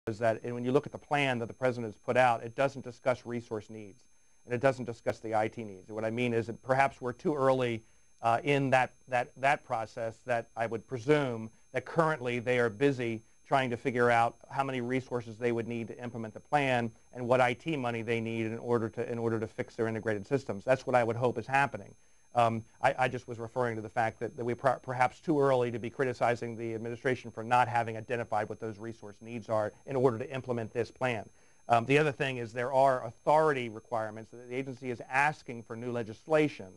is that when you look at the plan that the President has put out, it doesn't discuss resource needs, and it doesn't discuss the IT needs. And what I mean is that perhaps we're too early in that process, that I would presume that currently they are busy trying to figure out how many resources they would need to implement the plan and what IT money they need in order to fix their integrated systems. That's what I would hope is happening. I just was referring to the fact that we're perhaps too early to be criticizing the administration for not having identified what those resource needs are in order to implement this plan. The other thing is there are authority requirements that the agency is asking for new legislation.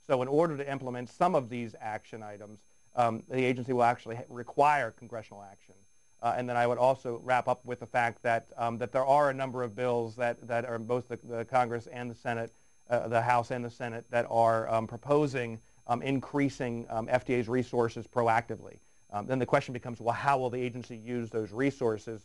So in order to implement some of these action items, the agency will actually require congressional action. And then I would also wrap up with the fact that that there are a number of bills that are both the Congress and the Senate, the House and the Senate, that are proposing increasing FDA's resources proactively. Then the question becomes, well, how will the agency use those resources?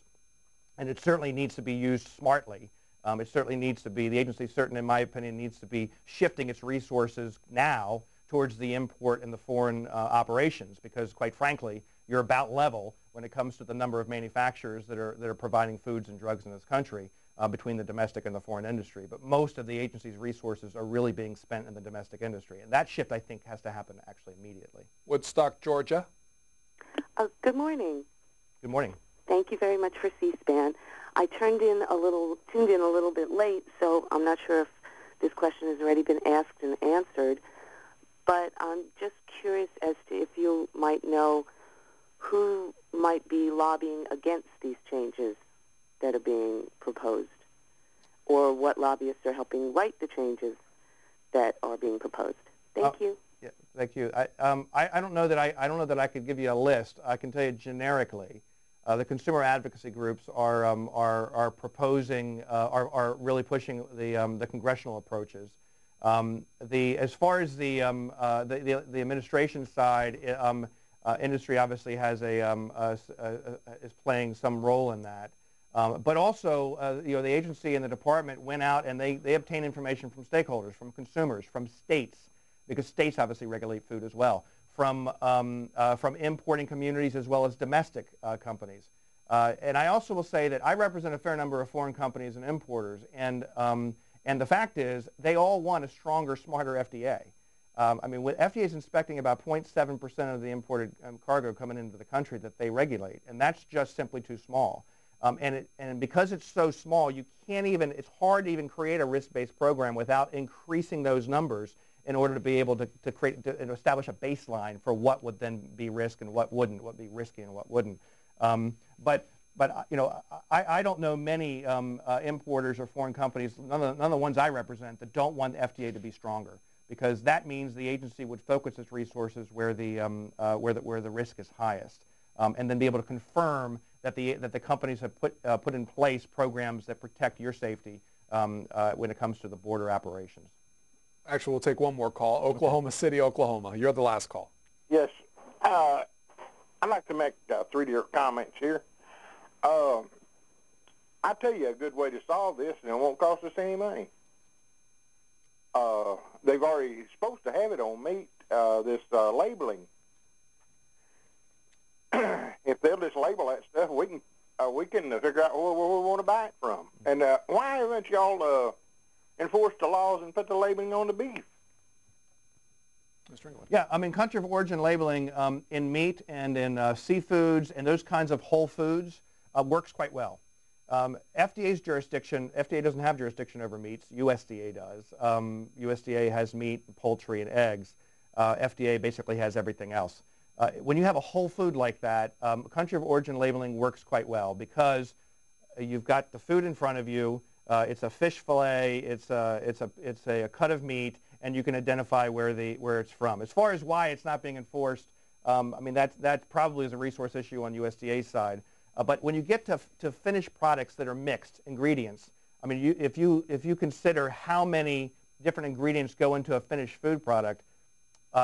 And it certainly needs to be used smartly. It certainly needs to be, the agency certainly, in my opinion, needs to be shifting its resources now towards the import and the foreign operations, because quite frankly, you're about level when it comes to the number of manufacturers that are providing foods and drugs in this country between the domestic and the foreign industry. But most of the agency's resources are really being spent in the domestic industry. And that shift, I think, has to happen actually immediately. Woodstock, Georgia. Good morning. Good morning. Thank you very much for C-SPAN. I tuned in a little bit late, so I'm not sure if this question has already been asked and answered. But I'm just curious as to if you might know who might be lobbying against these changes that are being proposed, or what lobbyists are helping write the changes that are being proposed. Thank you. Yeah, thank you. I don't know that I could give you a list. I can tell you generically, the consumer advocacy groups are proposing, are really pushing the congressional approaches. As far as the administration side, industry obviously has is playing some role in that. But also, the agency and the department went out and they obtained information from stakeholders, from consumers, from states, because states obviously regulate food as well, from importing communities as well as domestic companies. And I also will say that I represent a fair number of foreign companies and importers, and the fact is they all want a stronger, smarter FDA. I mean, FDA is inspecting about 0.7% of the imported cargo coming into the country that they regulate, and that's just simply too small. And because it's so small, you can't even, it's hard to even create a risk-based program without increasing those numbers in order to be able to establish a baseline for what would then be risk and what wouldn't, what would be risky and what wouldn't. But I don't know many importers or foreign companies, none of the ones I represent, that don't want the FDA to be stronger, because that means the agency would focus its resources where the risk is highest, and then be able to confirm that the companies have put in place programs that protect your safety when it comes to the border operations. Actually, we'll take one more call. Oklahoma City, Oklahoma. You're the last call. Yes. I'd like to make 3 different comments here. I'll tell you a good way to solve this, and it won't cost us any money. They've already supposed to have it on meat, this labeling. If they'll just label that stuff, we can figure out where we want to buy it from. And why haven't y'all enforced the laws and put the labeling on the beef? Yeah, I mean, country of origin labeling in meat and in seafoods and those kinds of whole foods works quite well. FDA's jurisdiction, FDA doesn't have jurisdiction over meats, USDA does. USDA has meat, poultry, and eggs. FDA basically has everything else. When you have a whole food like that, country of origin labeling works quite well, because you've got the food in front of you. It's a fish fillet. It's a cut of meat, and you can identify where it's from. As far as why it's not being enforced, I mean that probably is a resource issue on USDA's side. But when you get to finished products that are mixed ingredients, I mean, if you consider how many different ingredients go into a finished food product,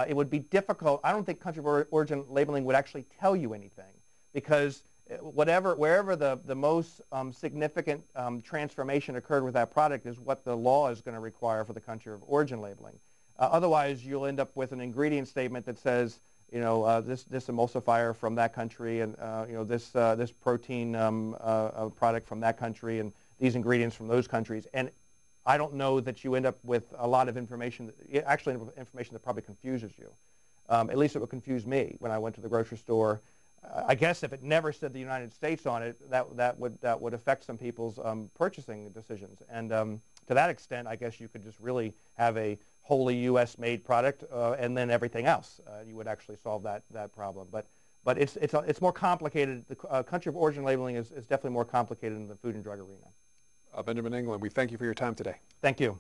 it would be difficult. I don't think country of origin labeling would actually tell you anything, because wherever the most significant transformation occurred with that product is what the law is going to require for the country of origin labeling. Otherwise, you'll end up with an ingredient statement that says, this emulsifier from that country, and this protein product from that country, and these ingredients from those countries. And I don't know that you end up with a lot of information, actually information that probably confuses you. At least it would confuse me when I went to the grocery store. I guess if it never said the United States on it, that would affect some people's purchasing decisions. And to that extent, I guess you could just really have a wholly U.S.-made product and then everything else. You would actually solve that problem. But it's more complicated. The country of origin labeling is definitely more complicated in the food and drug arena. Benjamin England, we thank you for your time today. Thank you.